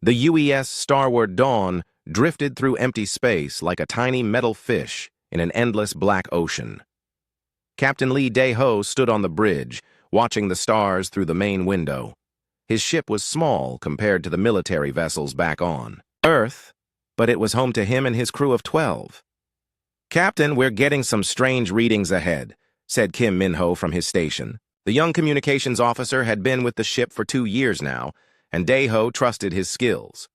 The UES Starward Dawn drifted through empty space like a tiny metal fish in an endless black ocean. Captain Lee Dae-ho stood on the bridge, watching the stars through the main window. His ship was small compared to the military vessels back on Earth, but it was home to him and his crew of 12. "Captain, we're getting some strange readings ahead," said Kim Min-ho from his station. The young communications officer had been with the ship for 2 years now, and Dae-ho trusted his skills.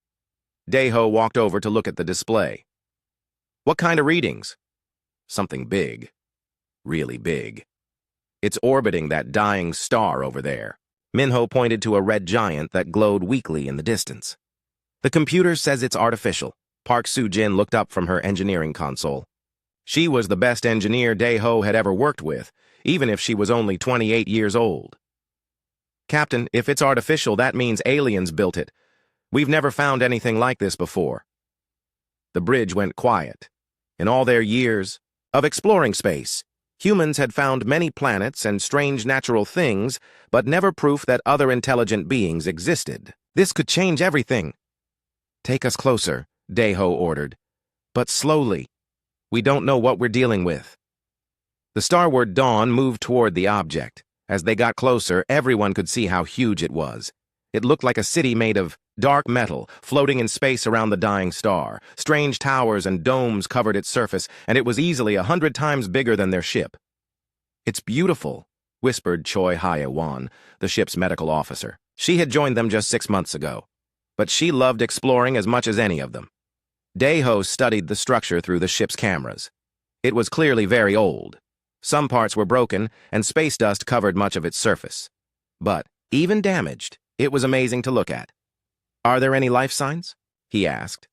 Dae-ho walked over to look at the display. "What kind of readings?" "Something big. Really big. It's orbiting that dying star over there." Min-ho pointed to a red giant that glowed weakly in the distance. "The computer says it's artificial." Park Soo-jin looked up from her engineering console. She was the best engineer Dae-ho had ever worked with, even if she was only 28 years old. "Captain, if it's artificial, that means aliens built it. We've never found anything like this before." The bridge went quiet. In all their years of exploring space, humans had found many planets and strange natural things, but never proof that other intelligent beings existed. "This could change everything." "Take us closer," Dae-ho ordered. "But slowly. We don't know what we're dealing with." The Starward Dawn moved toward the object. As they got closer, everyone could see how huge it was. It looked like a city made of dark metal, floating in space around the dying star. Strange towers and domes covered its surface, and it was easily 100 times bigger than their ship. "It's beautiful," whispered Choi Hye-won, the ship's medical officer. She had joined them just 6 months ago, but she loved exploring as much as any of them. Dae-ho studied the structure through the ship's cameras. It was clearly very old. Some parts were broken, and space dust covered much of its surface. But, even damaged, it was amazing to look at. "Are there any life signs?" he asked.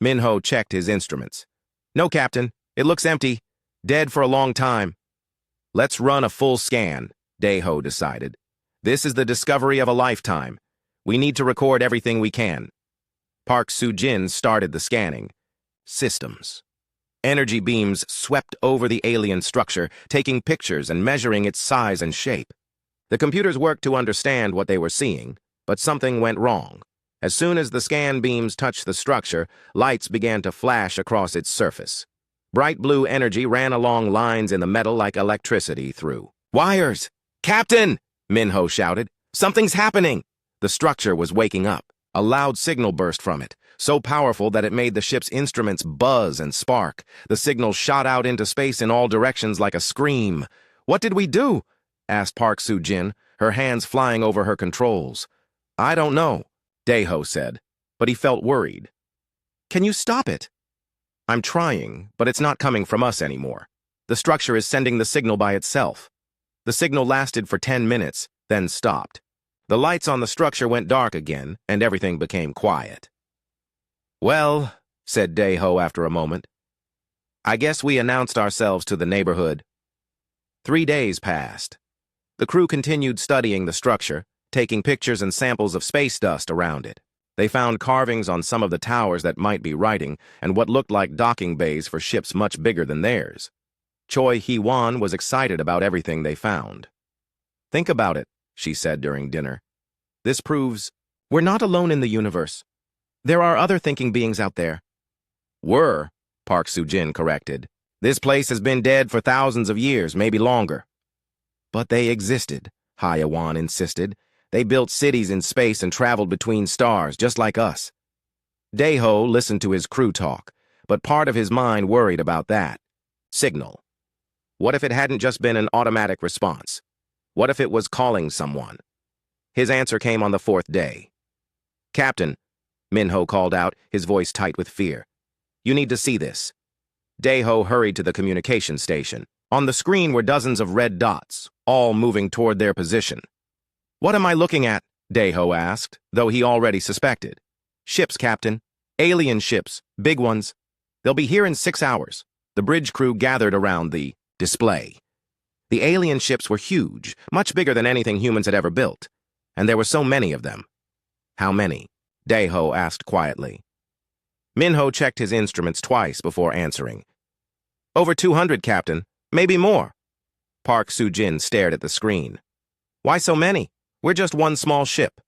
Min-ho checked his instruments. "No, Captain. It looks empty. Dead for a long time." "Let's run a full scan," Dae-ho decided. "This is the discovery of a lifetime. We need to record everything we can." Park Soo-jin started the scanning. Systems. Energy beams swept over the alien structure, taking pictures and measuring its size and shape. The computers worked to understand what they were seeing, but something went wrong. As soon as the scan beams touched the structure, lights began to flash across its surface. Bright blue energy ran along lines in the metal like electricity through wires. "Captain!" Min-ho shouted. "Something's happening!" The structure was waking up. A loud signal burst from it, so powerful that it made the ship's instruments buzz and spark. The signal shot out into space in all directions like a scream. "What did we do?" asked Park Soo-jin, her hands flying over her controls. "I don't know," Dae-ho said, but he felt worried. "Can you stop it?" "I'm trying, but it's not coming from us anymore. The structure is sending the signal by itself." The signal lasted for 10 minutes, then stopped. The lights on the structure went dark again, and everything became quiet. "Well," said Dae-ho after a moment, "I guess we announced ourselves to the neighborhood." 3 days passed. The crew continued studying the structure, taking pictures and samples of space dust around it. They found carvings on some of the towers that might be writing, and what looked like docking bays for ships much bigger than theirs. Choi Hye-won was excited about everything they found. "Think about it," she said during dinner. "This proves we're not alone in the universe. There are other thinking beings out there." "Were," Park Soo-jin corrected. "This place has been dead for thousands of years, maybe longer." "But they existed," Hye-won insisted. "They built cities in space and traveled between stars, just like us." Dae-ho listened to his crew talk, but part of his mind worried about that. Signal. What if it hadn't just been an automatic response? What if it was calling someone? His answer came on the 4th day. "Captain," Min-ho called out, his voice tight with fear. "You need to see this." Dae-ho hurried to the communication station. On the screen were dozens of red dots, all moving toward their position. "What am I looking at?" Dae-ho asked, though he already suspected. "Ships, Captain. Alien ships, big ones. They'll be here in 6 hours." The bridge crew gathered around the display. The alien ships were huge, much bigger than anything humans had ever built. And there were so many of them. "How many?" Dae-ho asked quietly. Min-ho checked his instruments twice before answering. "Over 200, Captain. Maybe more." Park Soo-jin stared at the screen. "Why so many? We're just one small ship."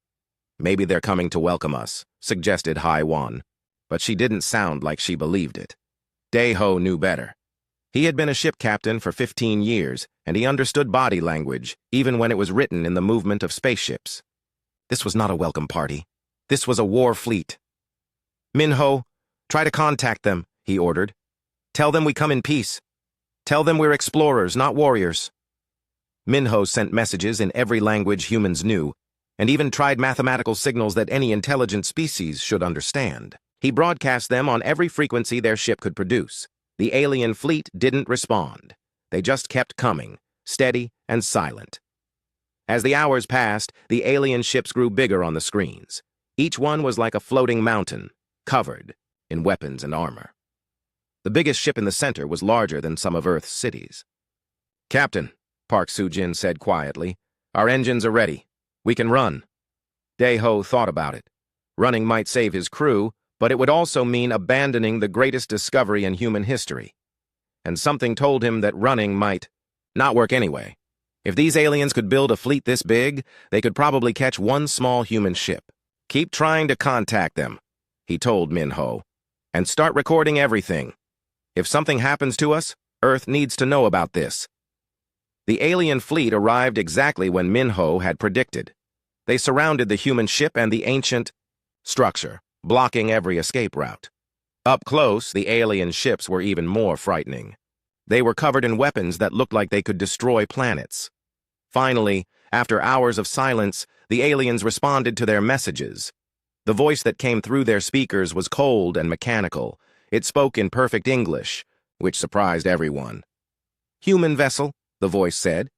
Maybe they're coming to welcome us, suggested Hai Wan, but she didn't sound like she believed it. Dae-ho knew better. He had been a ship captain for 15 years, and he understood body language, even when it was written in the movement of spaceships. This was not a welcome party. This was a war fleet. Min-ho, try to contact them, he ordered. Tell them we come in peace. Tell them we're explorers, not warriors. Min-ho sent messages in every language humans knew, and even tried mathematical signals that any intelligent species should understand. He broadcast them on every frequency their ship could produce. The alien fleet didn't respond. They just kept coming, steady and silent. As the hours passed, the alien ships grew bigger on the screens. Each one was like a floating mountain, covered in weapons and armor. The biggest ship in the center was larger than some of Earth's cities. "Captain," Park Soo-jin said quietly, "our engines are ready. We can run." Dae-ho thought about it. Running might save his crew, but it would also mean abandoning the greatest discovery in human history. And something told him that running might not work anyway. If these aliens could build a fleet this big, they could probably catch one small human ship. "Keep trying to contact them," he told Min-ho, "and start recording everything. If something happens to us, Earth needs to know about this." The alien fleet arrived exactly when Min-ho had predicted. They surrounded the human ship and the ancient structure, blocking every escape route. Up close, the alien ships were even more frightening. They were covered in weapons that looked like they could destroy planets. Finally, after hours of silence, the aliens responded to their messages. The voice that came through their speakers was cold and mechanical. It spoke in perfect English, which surprised everyone. "Human vessel," the voice said,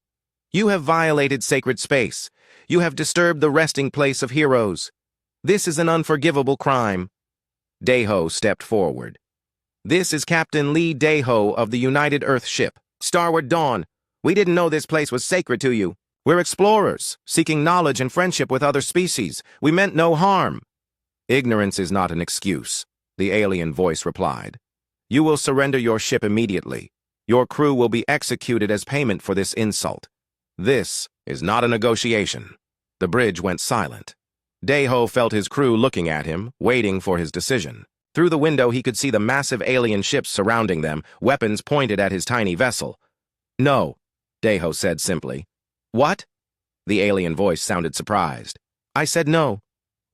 "you have violated sacred space. You have disturbed the resting place of heroes. This is an unforgivable crime." Dae-ho stepped forward. "This is Captain Lee Dae-ho of the United Earth ship, Starward Dawn. We didn't know this place was sacred to you. We're explorers, seeking knowledge and friendship with other species. We meant no harm." "Ignorance is not an excuse," the alien voice replied. "You will surrender your ship immediately. Your crew will be executed as payment for this insult. This is not a negotiation." The bridge went silent. Dae-ho felt his crew looking at him, waiting for his decision. Through the window, he could see the massive alien ships surrounding them, weapons pointed at his tiny vessel. "No," Dae-ho said simply. "What?" The alien voice sounded surprised. "I said no.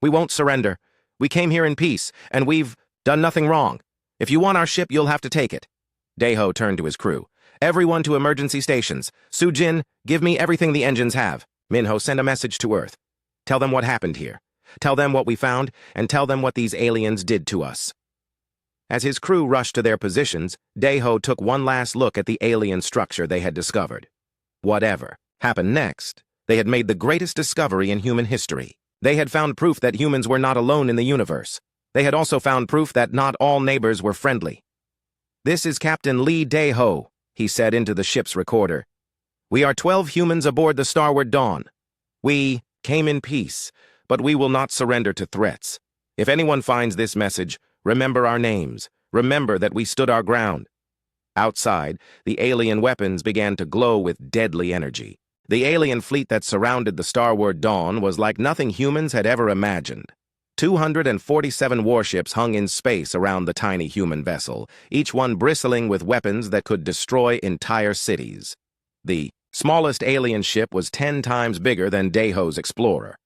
We won't surrender. We came here in peace, and we've done nothing wrong. If you want our ship, you'll have to take it." Dae-ho turned to his crew. "Everyone to emergency stations. Soo-jin, give me everything the engines have. Min-ho, send a message to Earth. Tell them what happened here. Tell them what we found, and tell them what these aliens did to us." As his crew rushed to their positions, Dae-ho took one last look at the alien structure they had discovered. Whatever happened next, they had made the greatest discovery in human history. They had found proof that humans were not alone in the universe. They had also found proof that not all neighbors were friendly. "This is Captain Lee Dae-ho," he said into the ship's recorder. "We are 12 humans aboard the Starward Dawn. We came in peace, but we will not surrender to threats. If anyone finds this message, remember our names. Remember that we stood our ground." Outside, the alien weapons began to glow with deadly energy. The alien fleet that surrounded the Starward Dawn was like nothing humans had ever imagined. 247 warships hung in space around the tiny human vessel, each one bristling with weapons that could destroy entire cities. The smallest alien ship was 10 times bigger than Dae-ho's Explorer.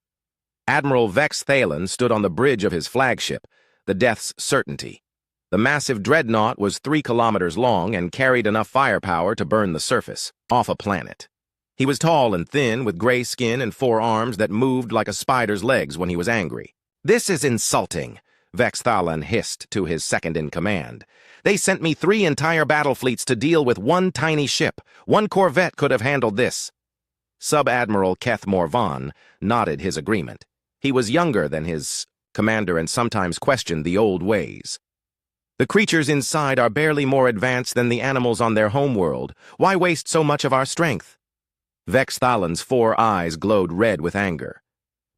Admiral Vex Thalen stood on the bridge of his flagship, the Death's Certainty. The massive dreadnought was 3 kilometers long and carried enough firepower to burn the surface off a planet. He was tall and thin, with gray skin and 4 arms that moved like a spider's legs when he was angry. "This is insulting," Vex Thalen hissed to his second-in-command. "They sent me 3 entire battle fleets to deal with one tiny ship. One corvette could have handled this." Sub-Admiral Keth Morvan nodded his agreement. He was younger than his commander and sometimes questioned the old ways. "The creatures inside are barely more advanced than the animals on their homeworld. Why waste so much of our strength?" Vex Thalen's 4 eyes glowed red with anger.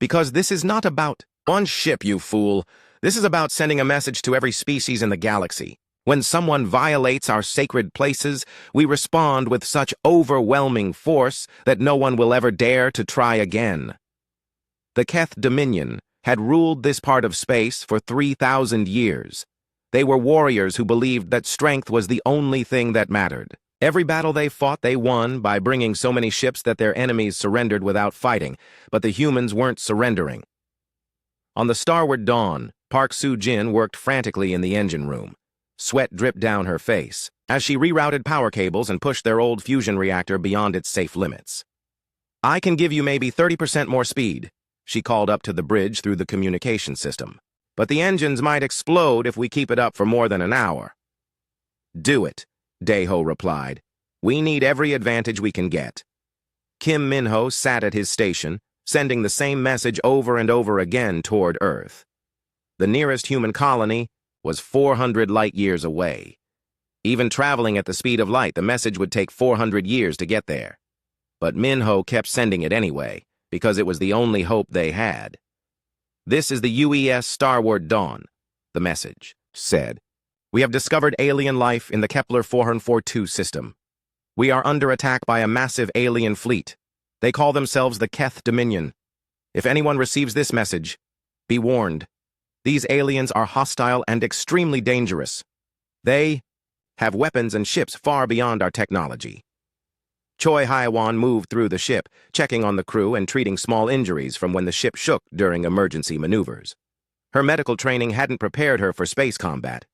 "Because this is not about one ship, you fool. This is about sending a message to every species in the galaxy. When someone violates our sacred places, we respond with such overwhelming force that no one will ever dare to try again." The Keth Dominion had ruled this part of space for 3,000 years. They were warriors who believed that strength was the only thing that mattered. Every battle they fought, they won by bringing so many ships that their enemies surrendered without fighting, but the humans weren't surrendering. On the starward dawn, Park Soo-jin worked frantically in the engine room. Sweat dripped down her face as she rerouted power cables and pushed their old fusion reactor beyond its safe limits. "I can give you maybe 30% more speed," she called up to the bridge through the communication system. "But the engines might explode if we keep it up for more than an hour." "Do it," Dae-ho replied. "We need every advantage we can get." Kim Min-ho sat at his station, sending the same message over and over again toward Earth. The nearest human colony was 400 light-years away. Even traveling at the speed of light, the message would take 400 years to get there. But Min-ho kept sending it anyway, because it was the only hope they had. "This is the UES Starward Dawn," the message said. "We have discovered alien life in the Kepler 442 system. We are under attack by a massive alien fleet. They call themselves the Keth Dominion. If anyone receives this message, be warned. These aliens are hostile and extremely dangerous. They have weapons and ships far beyond our technology." Choi Hae-won moved through the ship, checking on the crew and treating small injuries from when the ship shook during emergency maneuvers. Her medical training hadn't prepared her for space combat,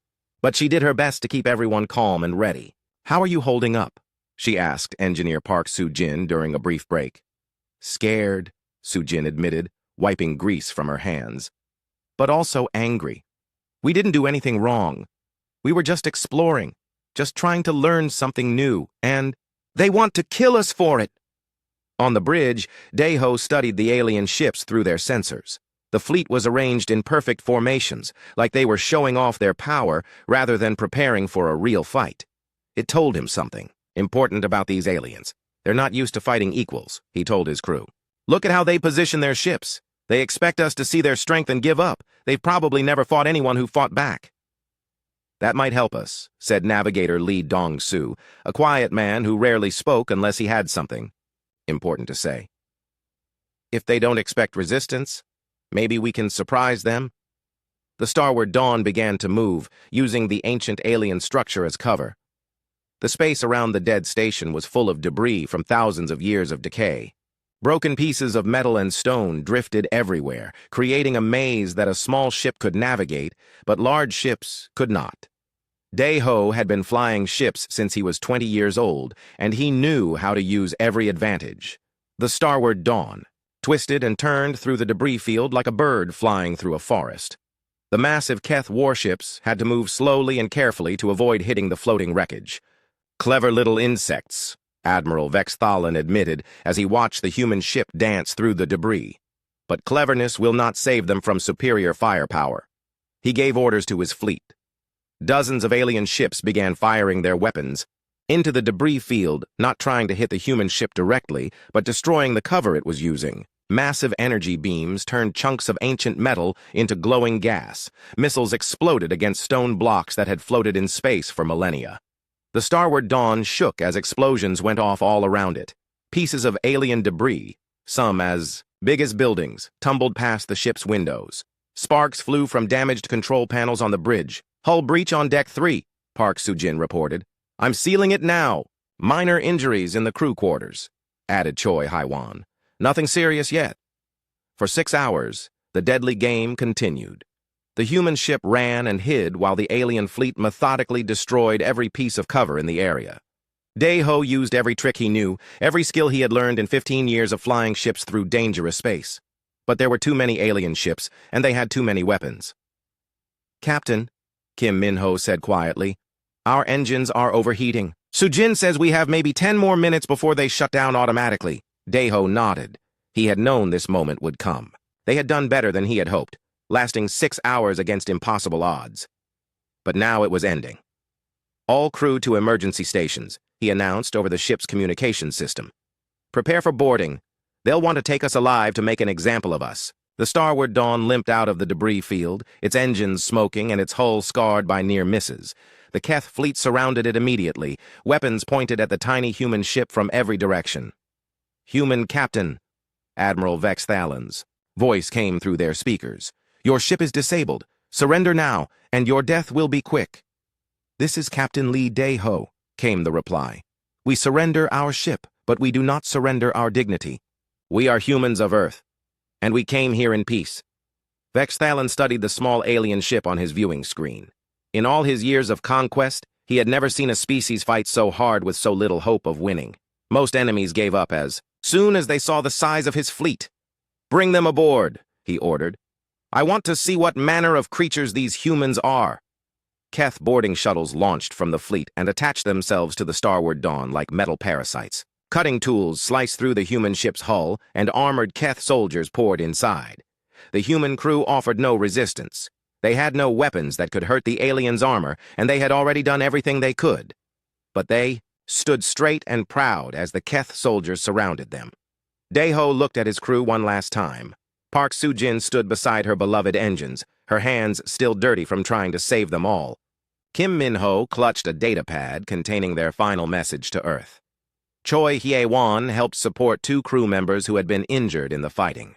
but she did her best to keep everyone calm and ready. "How are you holding up?" she asked Engineer Park Soo-jin during a brief break. "Scared," Soo-jin admitted, wiping grease from her hands. "But also angry. We didn't do anything wrong. We were just exploring, just trying to learn something new, and they want to kill us for it." On the bridge, Dae-ho studied the alien ships through their sensors. The fleet was arranged in perfect formations, like they were showing off their power rather than preparing for a real fight. It told him something important about these aliens. "They're not used to fighting equals," he told his crew. "Look at how they position their ships. They expect us to see their strength and give up. They've probably never fought anyone who fought back." "That might help us," said Navigator Lee Dong-soo, a quiet man who rarely spoke unless he had something important to say. "If they don't expect resistance, maybe we can surprise them." The Starward Dawn began to move, using the ancient alien structure as cover. The space around the dead station was full of debris from thousands of years of decay. Broken pieces of metal and stone drifted everywhere, creating a maze that a small ship could navigate, but large ships could not. Dae-ho had been flying ships since he was 20 years old, and he knew how to use every advantage. The Starward Dawn twisted and turned through the debris field like a bird flying through a forest. The massive Keth warships had to move slowly and carefully to avoid hitting the floating wreckage. "Clever little insects," Admiral Vexthalan admitted as he watched the human ship dance through the debris. "But cleverness will not save them from superior firepower." He gave orders to his fleet. Dozens of alien ships began firing their weapons into the debris field, not trying to hit the human ship directly, but destroying the cover it was using. Massive energy beams turned chunks of ancient metal into glowing gas. Missiles exploded against stone blocks that had floated in space for millennia. The Starward Dawn shook as explosions went off all around it. Pieces of alien debris, some as big as buildings, tumbled past the ship's windows. Sparks flew from damaged control panels on the bridge. "Hull breach on Deck 3, Park Soo-jin reported. "I'm sealing it now. Minor injuries in the crew quarters," added Choi Hae-won. "Nothing serious yet." For 6 hours, the deadly game continued. The human ship ran and hid while the alien fleet methodically destroyed every piece of cover in the area. Dae-ho used every trick he knew, every skill he had learned in 15 years of flying ships through dangerous space. But there were too many alien ships, and they had too many weapons. "Captain," Kim Min-ho said quietly, "our engines are overheating. Soo-jin says we have maybe 10 more minutes before they shut down automatically." Dae-ho nodded. He had known this moment would come. They had done better than he had hoped, lasting 6 hours against impossible odds. But now it was ending. "All crew to emergency stations," he announced over the ship's communication system. "Prepare for boarding. They'll want to take us alive to make an example of us." The Starward Dawn limped out of the debris field, its engines smoking and its hull scarred by near misses. The Keth fleet surrounded it immediately, weapons pointed at the tiny human ship from every direction. "Human captain," Admiral Vexthalan's voice came through their speakers. Your ship is disabled. Surrender now, and your death will be quick. This is Captain Lee Dae-ho, came the reply. We surrender our ship, but we do not surrender our dignity. We are humans of Earth, and we came here in peace. Vexthalon studied the small alien ship on his viewing screen. In all his years of conquest, he had never seen a species fight so hard with so little hope of winning. Most enemies gave up as soon as they saw the size of his fleet. Bring them aboard, he ordered. I want to see what manner of creatures these humans are. Keth boarding shuttles launched from the fleet and attached themselves to the starward dawn like metal parasites. Cutting tools sliced through the human ship's hull, and armored Keth soldiers poured inside. The human crew offered no resistance. They had no weapons that could hurt the aliens' armor, and they had already done everything they could. But they stood straight and proud as the Keth soldiers surrounded them. Dae-ho looked at his crew one last time. Park Soo-jin stood beside her beloved engines, her hands still dirty from trying to save them all. Kim Min-ho clutched a datapad containing their final message to Earth. Choi Hye-won helped support 2 crew members who had been injured in the fighting.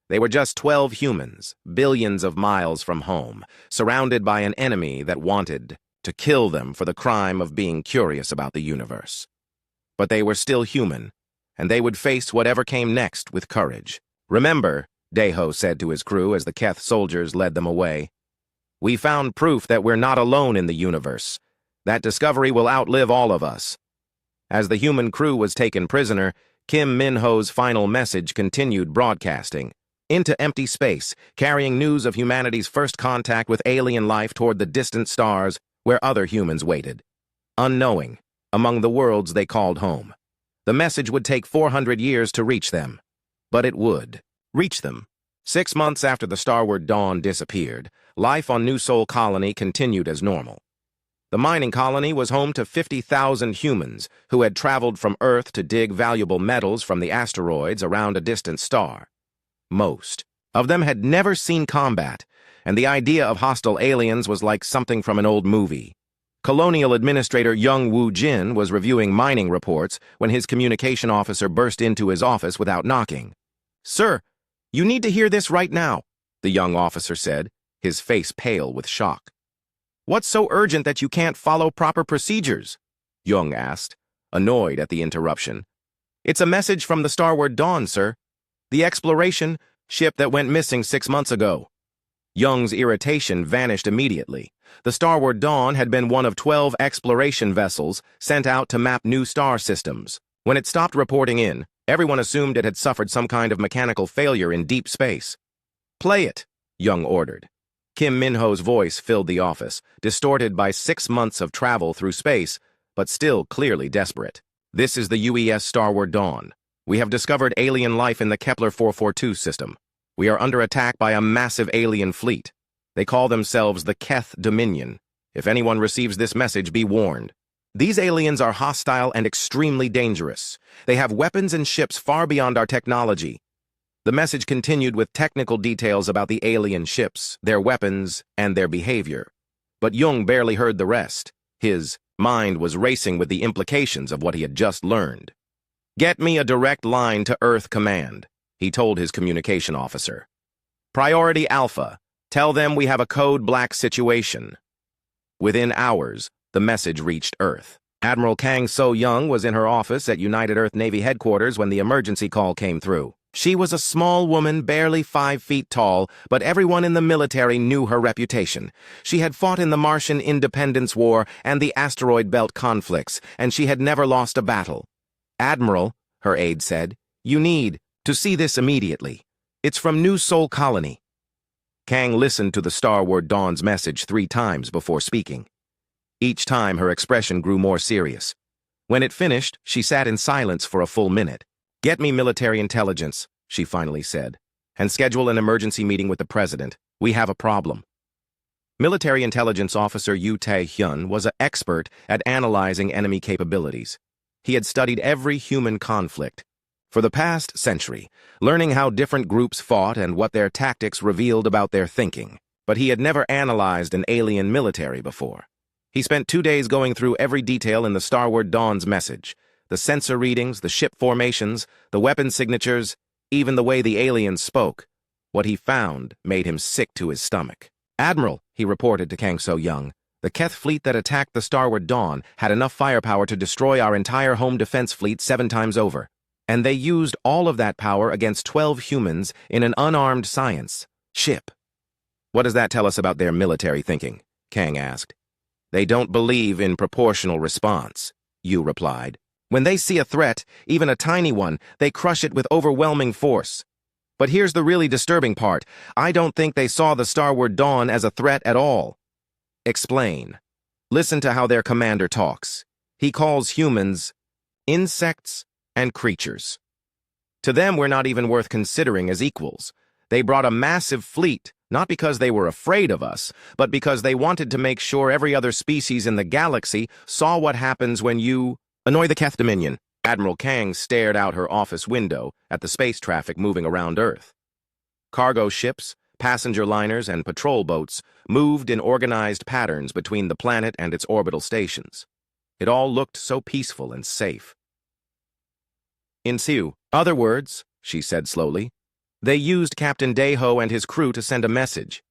They were just 12 humans, billions of miles from home, surrounded by an enemy that wanted to kill them for the crime of being curious about the universe. But they were still human, and they would face whatever came next with courage. Remember, Dae-ho said to his crew as the Keth soldiers led them away, we found proof that we're not alone in the universe. That discovery will outlive all of us. As the human crew was taken prisoner, Kim Min-ho's final message continued broadcasting into empty space, carrying news of humanity's first contact with alien life toward the distant stars where other humans waited. Unknowing, among the worlds they called home. The message would take 400 years to reach them. But it would reach them. 6 months after the starward dawn disappeared, life on New Sol Colony continued as normal. The mining colony was home to 50,000 humans who had traveled from Earth to dig valuable metals from the asteroids around a distant star. Most of them had never seen combat, and the idea of hostile aliens was like something from an old movie. Colonial Administrator Young Woo-jin was reviewing mining reports when his communication officer burst into his office without knocking. Sir, you need to hear this right now, the young officer said, his face pale with shock. What's so urgent that you can't follow proper procedures? Young asked, annoyed at the interruption. It's a message from the Starward Dawn, sir. The exploration ship that went missing 6 months ago. Young's irritation vanished immediately. The Starward Dawn had been one of 12 exploration vessels sent out to map new star systems. When it stopped reporting in, everyone assumed it had suffered some kind of mechanical failure in deep space. Play it, Young ordered. Kim Min-ho's voice filled the office, distorted by 6 months of travel through space, but still clearly desperate. This is the UES Starward Dawn. We have discovered alien life in the Kepler 442 system. We are under attack by a massive alien fleet. They call themselves the Keth Dominion. If anyone receives this message, be warned. These aliens are hostile and extremely dangerous. They have weapons and ships far beyond our technology. The message continued with technical details about the alien ships, their weapons, and their behavior. But Jung barely heard the rest. His mind was racing with the implications of what he had just learned. Get me a direct line to Earth Command, he told his communication officer. Priority Alpha. Tell them we have a code black situation. Within hours, the message reached Earth. Admiral Kang So-young was in her office at United Earth Navy headquarters when the emergency call came through. She was a small woman, barely 5 feet tall, but everyone in the military knew her reputation. She had fought in the Martian Independence War and the asteroid belt conflicts, and she had never lost a battle. Admiral, her aide said, you need to see this immediately. It's from New Sol Colony. Kang listened to the Starward Dawn's message 3 times before speaking. Each time her expression grew more serious. When it finished, she sat in silence for a full minute. Get me military intelligence, she finally said, and schedule an emergency meeting with the president. We have a problem. Military intelligence officer Yoo Tae-hyun was an expert at analyzing enemy capabilities. He had studied every human conflict for the past century, learning how different groups fought and what their tactics revealed about their thinking. But he had never analyzed an alien military before. He spent 2 days going through every detail in the Starward Dawn's message. The sensor readings, the ship formations, the weapon signatures, even the way the aliens spoke. What he found made him sick to his stomach. "Admiral," he reported to Kang So-young, "the Keth fleet that attacked the Starward Dawn had enough firepower to destroy our entire home defense fleet 7 times over. And they used all of that power against 12 humans in an unarmed science ship." "What does that tell us about their military thinking?" Kang asked. "They don't believe in proportional response," Yu replied. "When they see a threat, even a tiny one, they crush it with overwhelming force. But here's the really disturbing part. I don't think they saw the Starward Dawn as a threat at all." "Explain." "Listen to how their commander talks. He calls humans insects and creatures. To them, we're not even worth considering as equals. They brought a massive fleet, not because they were afraid of us, but because they wanted to make sure every other species in the galaxy saw what happens when you annoy the Keth Dominion." Admiral Kang stared out her office window at the space traffic moving around Earth. Cargo ships, passenger liners, and patrol boats moved in organized patterns between the planet and its orbital stations. It all looked so peaceful and safe. "In other words," she said slowly, "they used Captain Daeho and his crew to send a message."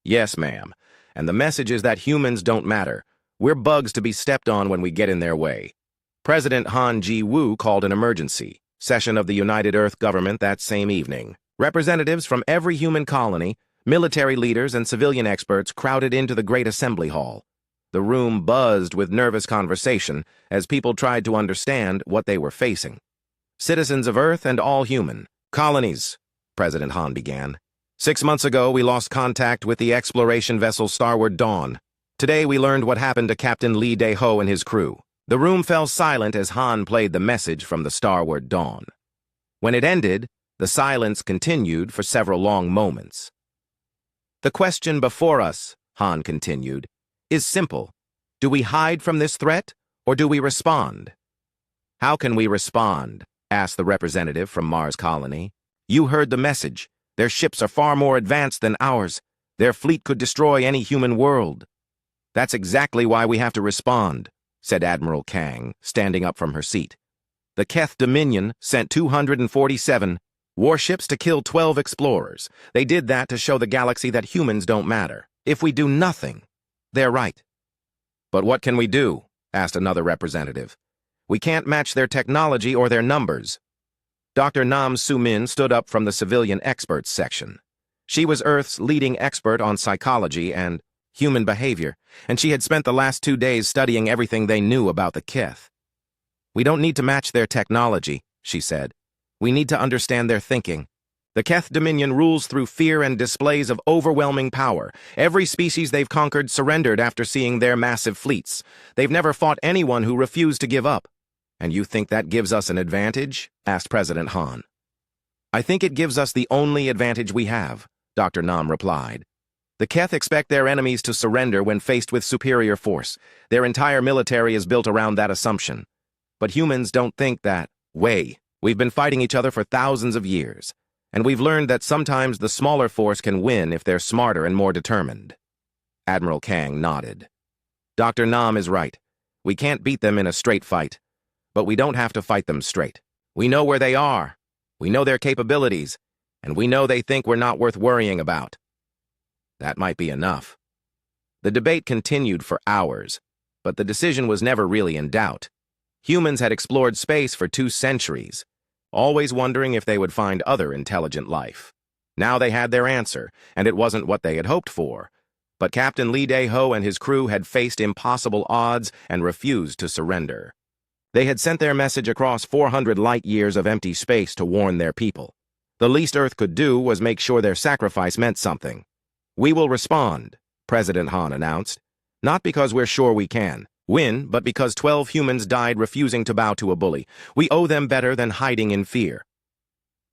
"Yes, ma'am. And the message is that humans don't matter. We're bugs to be stepped on when we get in their way." President Han Ji-woo called an emergency session of the United Earth government that same evening. Representatives from every human colony, military leaders, and civilian experts crowded into the Great Assembly Hall. The room buzzed with nervous conversation as people tried to understand what they were facing. "Citizens of Earth and all human colonies," President Han began. "6 months ago, we lost contact with the exploration vessel Starward Dawn. Today, we learned what happened to Captain Lee Dae-ho and his crew." The room fell silent as Han played the message from the Starward Dawn. When it ended, the silence continued for several long moments. "The question before us," Han continued, "is simple. Do we hide from this threat, or do we respond?" "How can we respond?" asked the representative from Mars Colony. "You heard the message. Their ships are far more advanced than ours. Their fleet could destroy any human world." "That's exactly why we have to respond," said Admiral Kang, standing up from her seat. "The Keth Dominion sent 247 warships to kill 12 explorers. They did that to show the galaxy that humans don't matter. If we do nothing, they're right." "But what can we do?" asked another representative. "We can't match their technology or their numbers." Dr. Nam Soo-min stood up from the civilian experts section. She was Earth's leading expert on psychology and human behavior, and she had spent the last 2 days studying everything they knew about the Keth. "We don't need to match their technology," she said. "We need to understand their thinking. The Keth Dominion rules through fear and displays of overwhelming power. Every species they've conquered surrendered after seeing their massive fleets. They've never fought anyone who refused to give up." "And you think that gives us an advantage?" asked President Han. "I think it gives us the only advantage we have," Dr. Nam replied. "The Keth expect their enemies to surrender when faced with superior force. Their entire military is built around that assumption. But humans don't think that way. We've been fighting each other for thousands of years, and we've learned that sometimes the smaller force can win if they're smarter and more determined." Admiral Kang nodded. "Dr. Nam is right. We can't beat them in a straight fight. But we don't have to fight them straight. We know where they are. We know their capabilities. And we know they think we're not worth worrying about." That might be enough. The debate continued for hours, but the decision was never really in doubt. Humans had explored space for 2 centuries, always wondering if they would find other intelligent life. Now they had their answer, and it wasn't what they had hoped for. But Captain Lee Dae-ho and his crew had faced impossible odds and refused to surrender. They had sent their message across 400 light-years of empty space to warn their people. The least Earth could do was make sure their sacrifice meant something. "We will respond," President Han announced. "Not because we're sure we can win, but because 12 humans died refusing to bow to a bully. We owe them better than hiding in fear."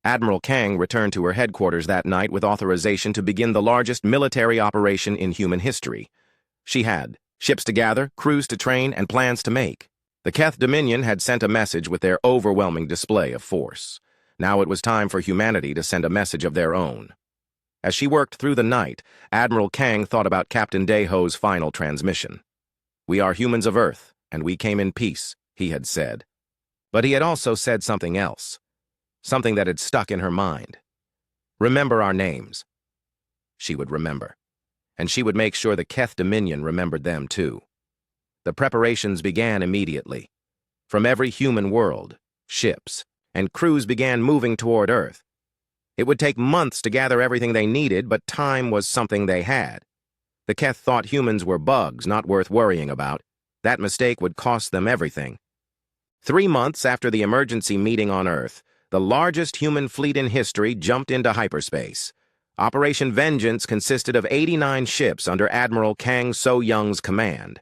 Admiral Kang returned to her headquarters that night with authorization to begin the largest military operation in human history. She had ships to gather, crews to train, and plans to make. The Keth Dominion had sent a message with their overwhelming display of force. Now it was time for humanity to send a message of their own. As she worked through the night, Admiral Kang thought about Captain Daeho's final transmission. "We are humans of Earth, and we came in peace," he had said. But he had also said something else, something that had stuck in her mind. Remember our names. She would remember. And she would make sure the Keth Dominion remembered them too. The preparations began immediately. From every human world, ships, and crews began moving toward Earth. It would take months to gather everything they needed, but time was something they had. The Keth thought humans were bugs not worth worrying about. That mistake would cost them everything. 3 months after the emergency meeting on Earth, the largest human fleet in history jumped into hyperspace. Operation Vengeance consisted of 89 ships under Admiral Kang So-young's command.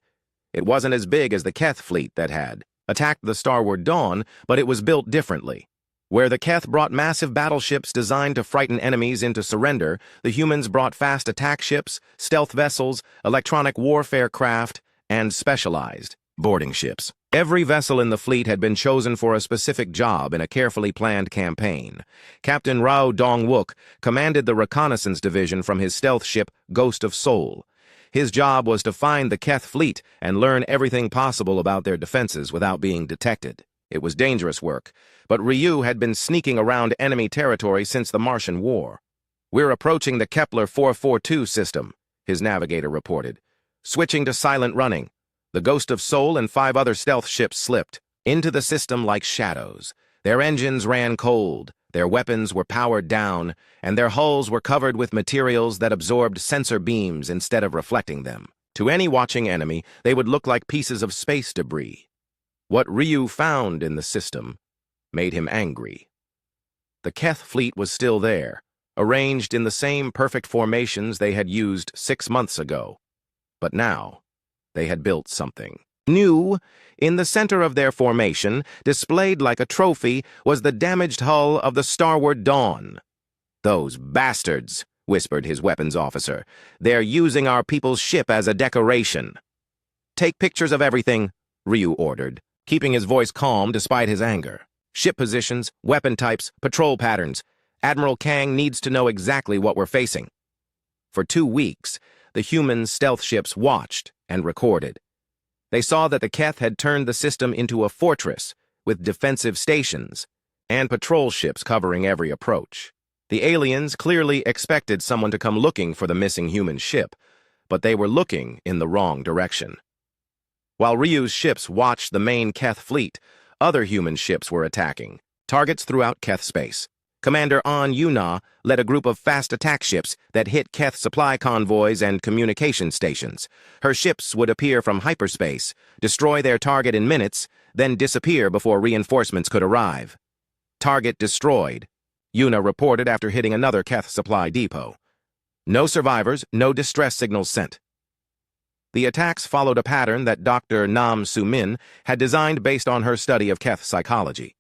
It wasn't as big as the Keth fleet that had attacked the Starward Dawn, but it was built differently. Where the Keth brought massive battleships designed to frighten enemies into surrender, the humans brought fast attack ships, stealth vessels, electronic warfare craft, and specialized boarding ships. Every vessel in the fleet had been chosen for a specific job in a carefully planned campaign. Captain Rao Dong-wook commanded the reconnaissance division from his stealth ship Ghost of Seoul. His job was to find the Keth fleet and learn everything possible about their defenses without being detected. It was dangerous work, but Ryu had been sneaking around enemy territory since the Martian War. "We're approaching the Kepler 442 system," his navigator reported. "Switching to silent running." The Ghost of Seoul and 5 other stealth ships slipped into the system like shadows. Their engines ran cold, their weapons were powered down, and their hulls were covered with materials that absorbed sensor beams instead of reflecting them. To any watching enemy, they would look like pieces of space debris. What Ryu found in the system made him angry. The Keth fleet was still there, arranged in the same perfect formations they had used 6 months ago. But now, they had built something new. In the center of their formation, displayed like a trophy, was the damaged hull of the Starward Dawn. "Those bastards," whispered his weapons officer. "They're using our people's ship as a decoration." "Take pictures of everything," Ryu ordered, keeping his voice calm despite his anger. "Ship positions, weapon types, patrol patterns. Admiral Kang needs to know exactly what we're facing." For 2 weeks, the human stealth ships watched and recorded. They saw that the Keth had turned the system into a fortress with defensive stations and patrol ships covering every approach. The aliens clearly expected someone to come looking for the missing human ship, but they were looking in the wrong direction. While Ryu's ships watched the main Keth fleet, other human ships were attacking targets throughout Keth space. Commander An Yuna led a group of fast attack ships that hit Keth supply convoys and communication stations. Her ships would appear from hyperspace, destroy their target in minutes, then disappear before reinforcements could arrive. "Target destroyed," Yuna reported after hitting another Keth supply depot. "No survivors, no distress signals sent." The attacks followed a pattern that Dr. Nam Soo-min had designed based on her study of Keth psychology.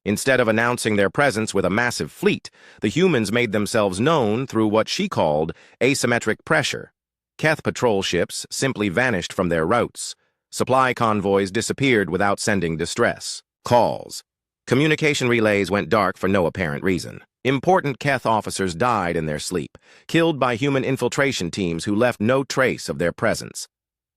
Instead of announcing their presence with a massive fleet, the humans made themselves known through what she called asymmetric pressure. Keth patrol ships simply vanished from their routes. Supply convoys disappeared without sending distress calls. Communication relays went dark for no apparent reason. Important Keth officers died in their sleep, killed by human infiltration teams who left no trace of their presence.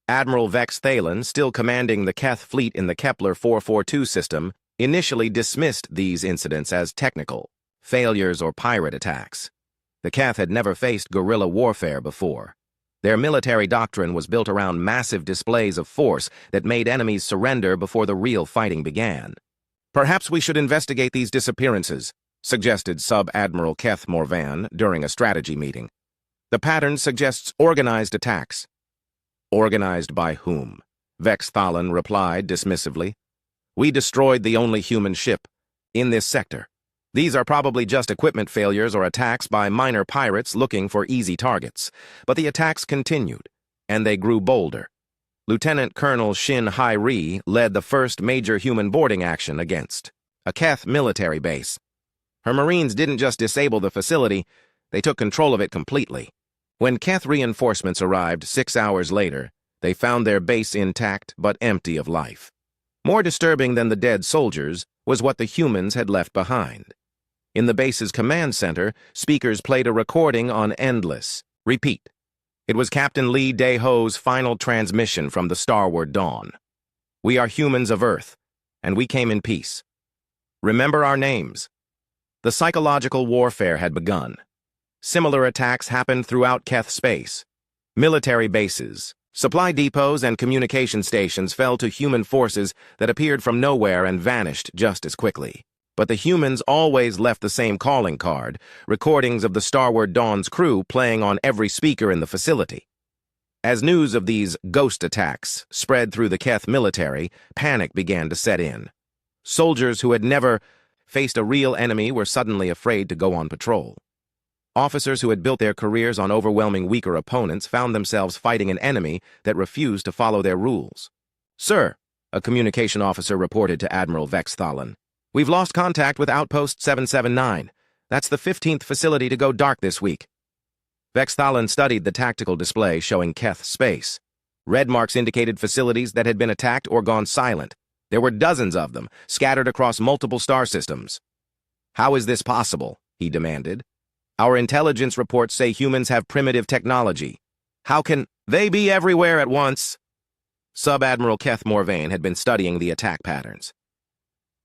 Admiral Vex Thalen, still commanding the Keth fleet in the Kepler 442 system, initially dismissed these incidents as technical failures or pirate attacks. The Keth had never faced guerrilla warfare before. Their military doctrine was built around massive displays of force that made enemies surrender before the real fighting began. "Perhaps we should investigate these disappearances," suggested Sub-Admiral Keth Morvan during a strategy meeting. "The pattern suggests organized attacks." "Organized by whom?" Vex Thalen replied dismissively. "We destroyed the only human ship in this sector. These are probably just equipment failures or attacks by minor pirates looking for easy targets. But the attacks continued, and they grew bolder. Lieutenant Colonel Shin Hai-ri led the first major human boarding action against a Keth military base. Her Marines didn't just disable the facility, they took control of it completely. When Keth reinforcements arrived 6 hours later, they found their base intact but empty of life. More disturbing than the dead soldiers was what the humans had left behind. In the base's command center, speakers played a recording on Endless. Repeat. It was Captain Lee Dae-ho's final transmission from the Starward Dawn. "We are humans of Earth, and we came in peace. Remember our names." The psychological warfare had begun. Similar attacks happened throughout Keth space. Military bases, supply depots, and communication stations fell to human forces that appeared from nowhere and vanished just as quickly. But the humans always left the same calling card, recordings of the Starward Dawn's crew playing on every speaker in the facility. As news of these ghost attacks spread through the Keth military, panic began to set in. Soldiers who had never faced a real enemy were suddenly afraid to go on patrol. Officers who had built their careers on overwhelming weaker opponents found themselves fighting an enemy that refused to follow their rules. "Sir," a communication officer reported to Admiral Vex Thalon, "we've lost contact with Outpost 779. That's the 15th facility to go dark this week." Vex Thalon studied the tactical display showing Keth space. Red marks indicated facilities that had been attacked or gone silent. There were dozens of them, scattered across multiple star systems. "How is this possible?" he demanded. "Our intelligence reports say humans have primitive technology. How can they be everywhere at once?" Sub-Admiral Keth Morvain had been studying the attack patterns.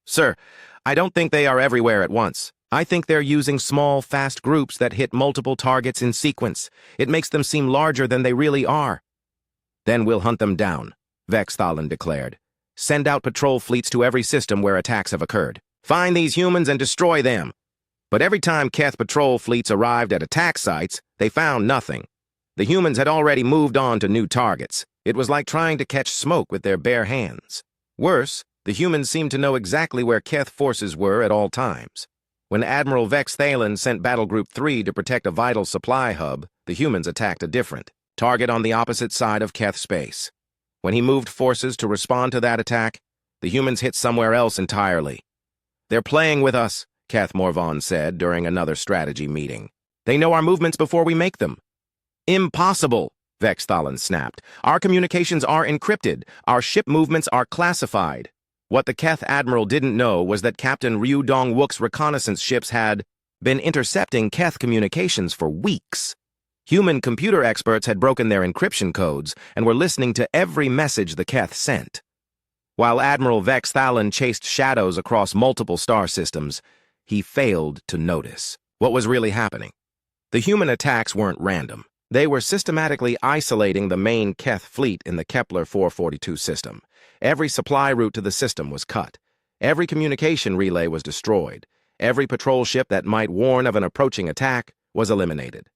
"Sir, I don't think they are everywhere at once. I think they're using small, fast groups that hit multiple targets in sequence. It makes them seem larger than they really are." "Then we'll hunt them down," Vex Thalon declared. "Send out patrol fleets to every system where attacks have occurred. Find these humans and destroy them." But every time Keth patrol fleets arrived at attack sites, they found nothing. The humans had already moved on to new targets. It was like trying to catch smoke with their bare hands. Worse, the humans seemed to know exactly where Keth forces were at all times. When Admiral Vex Thalon sent Battle Group 3 to protect a vital supply hub, the humans attacked a different target on the opposite side of Keth space. When he moved forces to respond to that attack, the humans hit somewhere else entirely. "They're playing with us," Keth Morvain said during another strategy meeting. "They know our movements before we make them." "Impossible," Vex Thalon snapped. "Our communications are encrypted. Our ship movements are classified." What the Keth Admiral didn't know was that Captain Ryu Dong-wook's reconnaissance ships had been intercepting Keth communications for weeks. Human computer experts had broken their encryption codes and were listening to every message the Keth sent. While Admiral Vex Thalon chased shadows across multiple star systems, he failed to notice what was really happening. The human attacks weren't random. They were systematically isolating the main Keth fleet in the Kepler 442 system. Every supply route to the system was cut. Every communication relay was destroyed. Every patrol ship that might warn of an approaching attack was eliminated.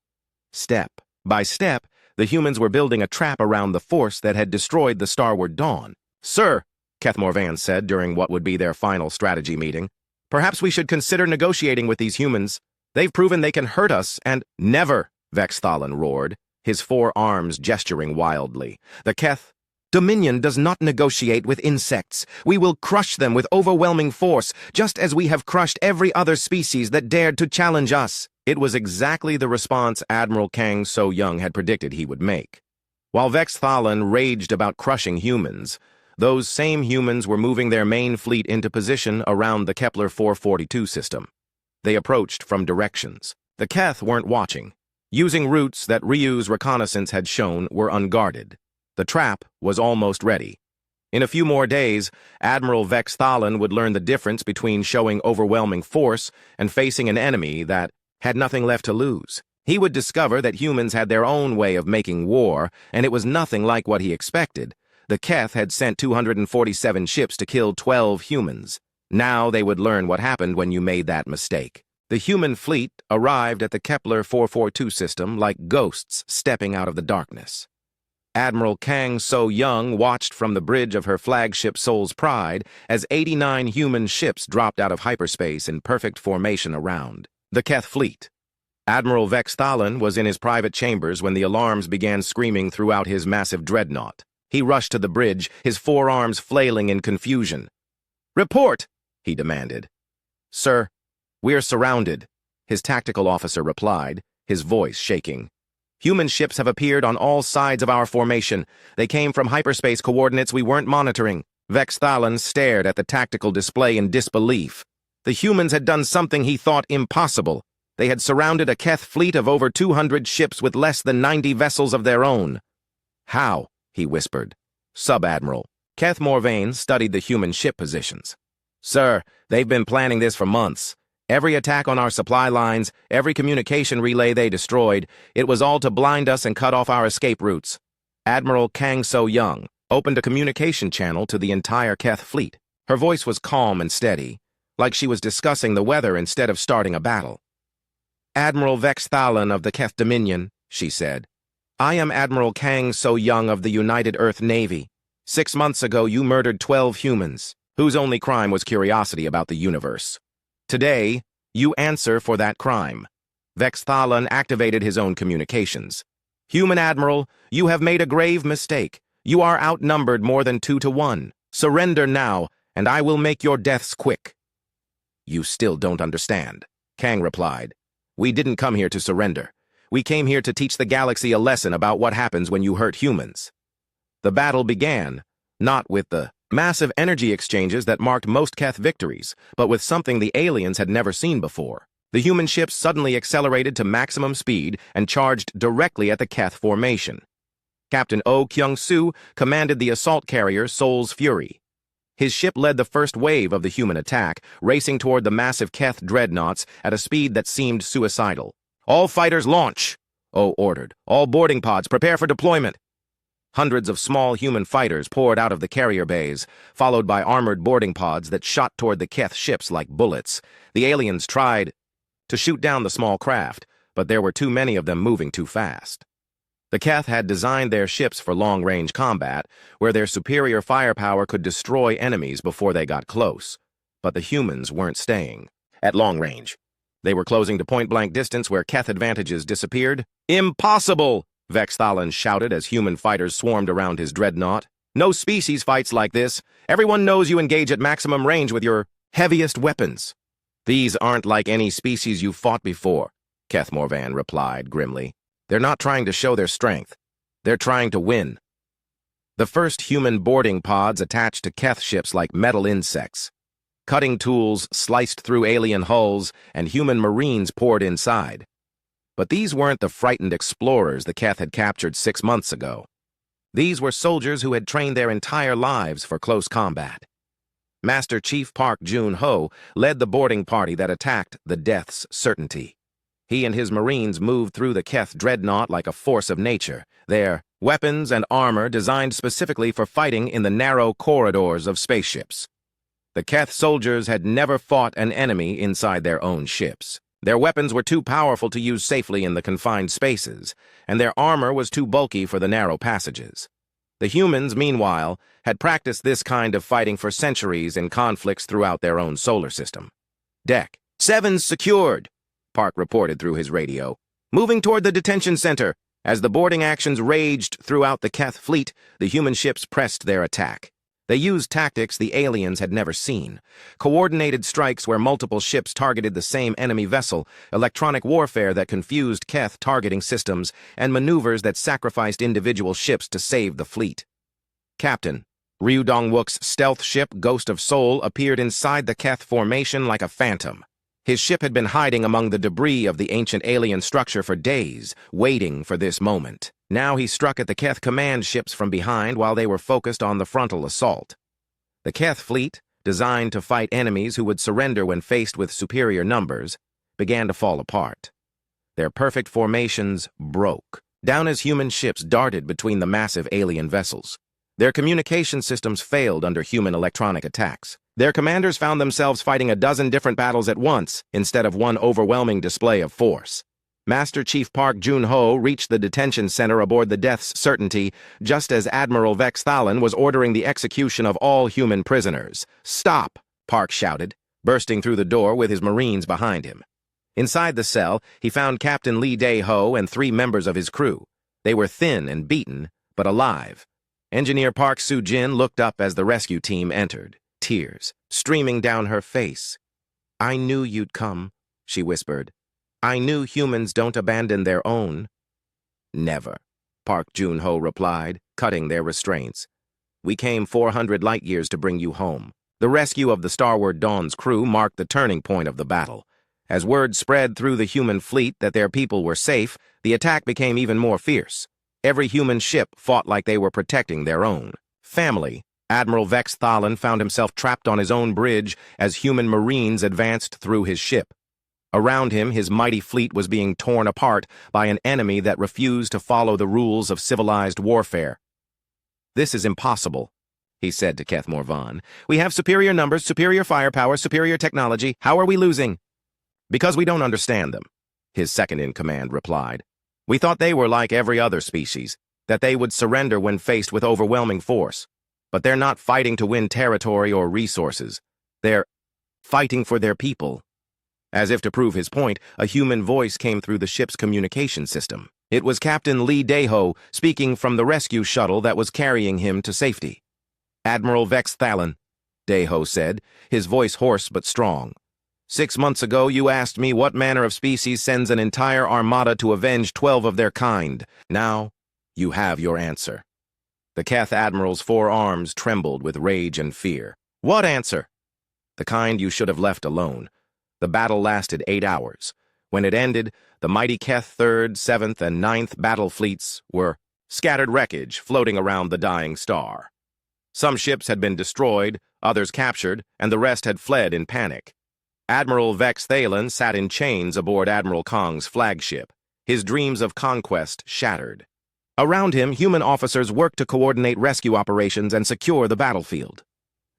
Step by step, the humans were building a trap around the force that had destroyed the Starward Dawn. "Sir," Keth Morvain said during what would be their final strategy meeting, "perhaps we should consider negotiating with these humans. They've proven they can hurt us and—" "Never," Vex Thalon roared, his four arms gesturing wildly. "The Keth Dominion does not negotiate with insects. We will crush them with overwhelming force, just as we have crushed every other species that dared to challenge us." It was exactly the response Admiral Kang So-young had predicted he would make. While Vex Thalon raged about crushing humans, those same humans were moving their main fleet into position around the Kepler 442 system. They approached from directions. The Keth weren't watching. Using routes that Ryu's reconnaissance had shown were unguarded. The trap was almost ready. In a few more days, Admiral Vex Thalon would learn the difference between showing overwhelming force and facing an enemy that had nothing left to lose. He would discover that humans had their own way of making war, and it was nothing like what he expected. The Keth had sent 247 ships to kill 12 humans. Now they would learn what happened when you made that mistake. The human fleet arrived at the Kepler 442 system like ghosts stepping out of the darkness. Admiral Kang So-young watched from the bridge of her flagship Soul's Pride as 89 human ships dropped out of hyperspace in perfect formation around the Keth fleet. Admiral Vex Thalon was in his private chambers when the alarms began screaming throughout his massive dreadnought. He rushed to the bridge, his forearms flailing in confusion. "Report!" he demanded. "Sir, we're surrounded," his tactical officer replied, his voice shaking. "Human ships have appeared on all sides of our formation. They came from hyperspace coordinates we weren't monitoring." Vex Thalon stared at the tactical display in disbelief. The humans had done something he thought impossible. They had surrounded a Keth fleet of over 200 ships with less than 90 vessels of their own. "How?" he whispered. "Sub-Admiral." Keth Morvain studied the human ship positions. "Sir, they've been planning this for months. Every attack on our supply lines, every communication relay they destroyed, it was all to blind us and cut off our escape routes. Admiral Kang So-young opened a communication channel to the entire Keth fleet. Her voice was calm and steady, like she was discussing the weather instead of starting a battle. "Admiral Vex Thalan of the Keth Dominion," she said. "I am Admiral Kang So-young of the United Earth Navy. 6 months ago, you murdered 12 humans, whose only crime was curiosity about the universe. Today, you answer for that crime." Vex Thalan activated his own communications. "Human Admiral, you have made a grave mistake. You are outnumbered more than 2 to 1. Surrender now, and I will make your deaths quick." "You still don't understand," Kang replied. "We didn't come here to surrender. We came here to teach the galaxy a lesson about what happens when you hurt humans." The battle began, not with the massive energy exchanges that marked most Keth victories, but with something the aliens had never seen before. The human ships suddenly accelerated to maximum speed and charged directly at the Keth formation. Captain Oh Kyung-soo commanded the assault carrier Soul's Fury. His ship led the first wave of the human attack, racing toward the massive Keth dreadnoughts at a speed that seemed suicidal. "All fighters launch," Oh ordered. "All boarding pods prepare for deployment." Hundreds of small human fighters poured out of the carrier bays, followed by armored boarding pods that shot toward the Keth ships like bullets. The aliens tried to shoot down the small craft, but there were too many of them moving too fast. The Keth had designed their ships for long-range combat, where their superior firepower could destroy enemies before they got close. But the humans weren't staying at long range. They were closing to point-blank distance where Keth advantages disappeared. "Impossible!" Vex Thalan shouted as human fighters swarmed around his dreadnought. "No species fights like this. Everyone knows you engage at maximum range with your heaviest weapons." "These aren't like any species you've fought before," Keth Morvan replied grimly. "They're not trying to show their strength. They're trying to win." The first human boarding pods attached to Keth ships like metal insects. Cutting tools sliced through alien hulls, and human marines poured inside. But these weren't the frightened explorers the Keth had captured 6 months ago. These were soldiers who had trained their entire lives for close combat. Master Chief Park Jun-ho led the boarding party that attacked the Death's Certainty. He and his marines moved through the Keth dreadnought like a force of nature, their weapons and armor designed specifically for fighting in the narrow corridors of spaceships. The Keth soldiers had never fought an enemy inside their own ships. Their weapons were too powerful to use safely in the confined spaces, and their armor was too bulky for the narrow passages. The humans, meanwhile, had practiced this kind of fighting for centuries in conflicts throughout their own solar system. "Deck 7's secured," Park reported through his radio. "Moving toward the detention center." As the boarding actions raged throughout the Keth fleet, the human ships pressed their attack. They used tactics the aliens had never seen. Coordinated strikes where multiple ships targeted the same enemy vessel, electronic warfare that confused Keth targeting systems, and maneuvers that sacrificed individual ships to save the fleet. Captain Ryu Dong-wook's stealth ship, Ghost of Soul, appeared inside the Keth formation like a phantom. His ship had been hiding among the debris of the ancient alien structure for days, waiting for this moment. Now he struck at the Keth command ships from behind while they were focused on the frontal assault. The Keth fleet, designed to fight enemies who would surrender when faced with superior numbers, began to fall apart. Their perfect formations broke, down as human ships darted between the massive alien vessels. Their communication systems failed under human electronic attacks. Their commanders found themselves fighting a dozen different battles at once, instead of one overwhelming display of force. Master Chief Park Jun-ho reached the detention center aboard the Death's Certainty just as Admiral Vex Thalan was ordering the execution of all human prisoners. "Stop!" Park shouted, bursting through the door with his marines behind him. Inside the cell, he found Captain Lee Dae-ho and 3 members of his crew. They were thin and beaten, but alive. Engineer Park Soo-jin looked up as the rescue team entered, tears streaming down her face. "I knew you'd come," she whispered. "I knew humans don't abandon their own." "Never," Park Jun-ho replied, cutting their restraints. "We came 400 light-years to bring you home." The rescue of the Starward Dawn's crew marked the turning point of the battle. As word spread through the human fleet that their people were safe, the attack became even more fierce. Every human ship fought like they were protecting their own family. Admiral Vex Thalan found himself trapped on his own bridge as human marines advanced through his ship. Around him, his mighty fleet was being torn apart by an enemy that refused to follow the rules of civilized warfare. "This is impossible," he said to Keth Morvan. "We have superior numbers, superior firepower, superior technology. How are we losing?" "Because we don't understand them," his second-in-command replied. "We thought they were like every other species, that they would surrender when faced with overwhelming force. But they're not fighting to win territory or resources. They're fighting for their people." As if to prove his point, a human voice came through the ship's communication system. It was Captain Lee Daeho speaking from the rescue shuttle that was carrying him to safety. "Admiral Vex Thalen," Daeho said, his voice hoarse but strong. "6 months ago you asked me what manner of species sends an entire armada to avenge 12 of their kind. Now, you have your answer." The Keth Admiral's 4 arms trembled with rage and fear. "What answer?" "The kind you should have left alone. The battle lasted 8 hours. When it ended, the mighty Keth 3rd, 7th, and 9th battle fleets were scattered wreckage floating around the dying star. Some ships had been destroyed, others captured, and the rest had fled in panic. Admiral Vex Thalen sat in chains aboard Admiral Kong's flagship, his dreams of conquest shattered. Around him, human officers worked to coordinate rescue operations and secure the battlefield.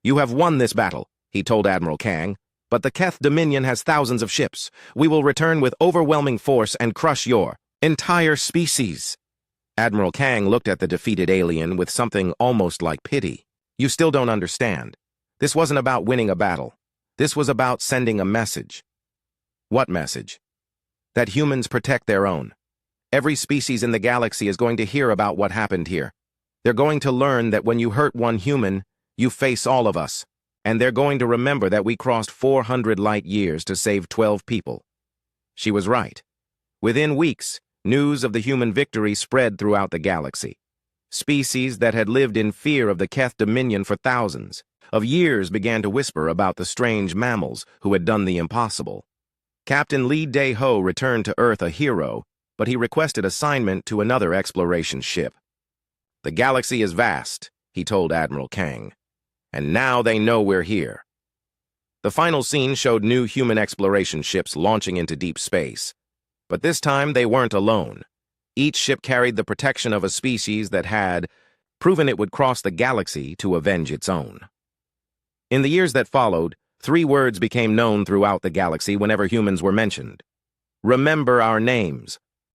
"You have won this battle," he told Admiral Kang. "But the Keth Dominion has thousands of ships. We will return with overwhelming force and crush your entire species." Admiral Kang looked at the defeated alien with something almost like pity. "You still don't understand. This wasn't about winning a battle. This was about sending a message." "What message?" "That humans protect their own. Every species in the galaxy is going to hear about what happened here. They're going to learn that when you hurt one human, you face all of us. And they're going to remember that we crossed 400 light years to save 12 people." She was right. Within weeks, news of the human victory spread throughout the galaxy. Species that had lived in fear of the Keth Dominion for thousands of years began to whisper about the strange mammals who had done the impossible. Captain Lee Daeho returned to Earth a hero, but he requested assignment to another exploration ship. "The galaxy is vast," he told Admiral Kang. "And now they know we're here." The final scene showed new human exploration ships launching into deep space. But this time they weren't alone. Each ship carried the protection of a species that had proven it would cross the galaxy to avenge its own. In the years that followed, 3 words became known throughout the galaxy whenever humans were mentioned. "Remember our names."